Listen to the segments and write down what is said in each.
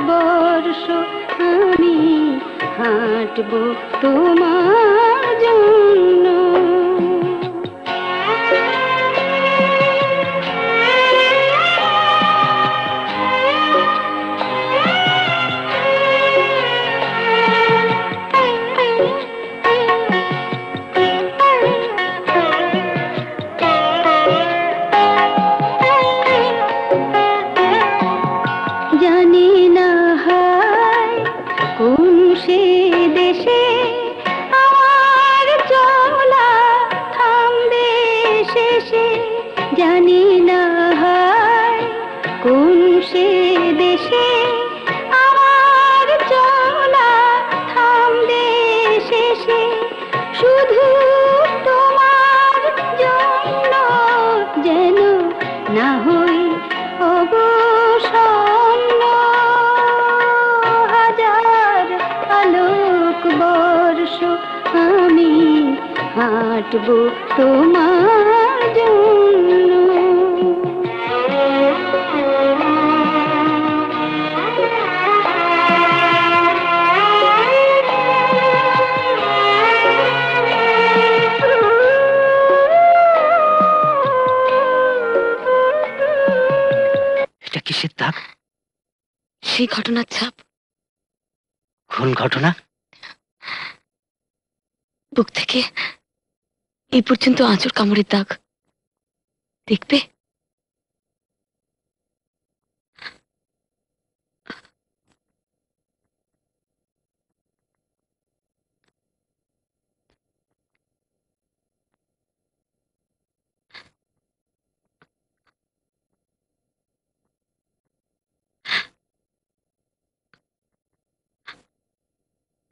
বর্ষ আমি হাঁটবো তোমার জন্য। জানি না হায় কোন সে দেশে আমার চলা থামবে শেষে। জানি না হায় কোন সে দেশে আমার চলা থামবে শেষে। শুধু তোমার জন্য যেন না হই অবসন্ন। হাজার আলোক বর্ষ আমি হাঁটবো তোমার জন্য। এটা কিসের দাগ? সেই ঘটনার ছাপ। কোন ঘটনা? বুক থেকে এই পর্যন্ত আঁচড় কামড়ের দাগ। দেখবে?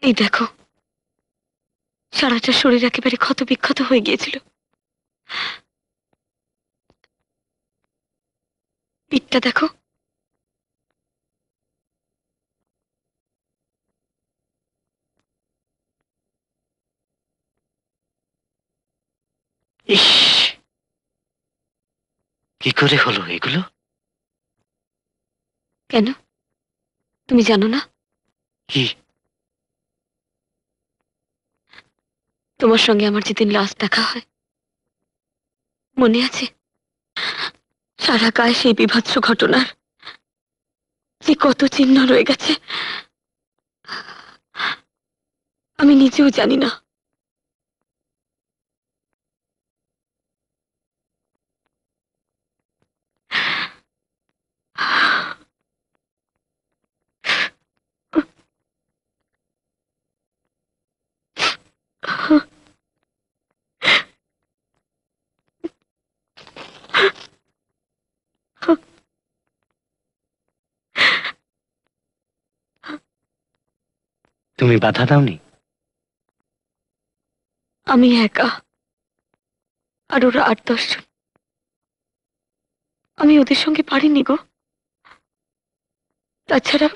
এই দেখো, সারাটা শরীর একেবারে ক্ষত বিক্ষত হয়ে গিয়েছিল। পিঠটা দেখো। ইস, কি করে হলো এগুলো? কেন, তুমি জানো না? কি? তোমার সঙ্গে আমার যেদিন লাস্ট দেখা হয়, মনে আছে? সারা গায়ে সেই বিভৎস ঘটনার যে কত চিহ্ন রয়ে গেছে আমি নিজেও জানি না। তুমি বাধা দাওনি? আমি একা, আর ওরা ৮-১০ জন। আমি ওদের সঙ্গে পারিনি গো। তাছাড়া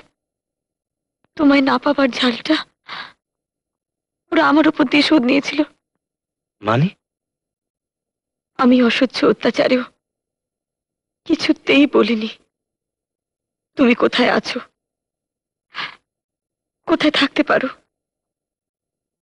তোমায় না পাবার ঝালটা ওরা আমার উপর দিয়ে শোধ নিয়েছিল। মানে? আমি অসহ্য অত্যাচারেও কিছুতেই বলিনি তুমি কোথায় আছো, কোথায় থাকতে পারো।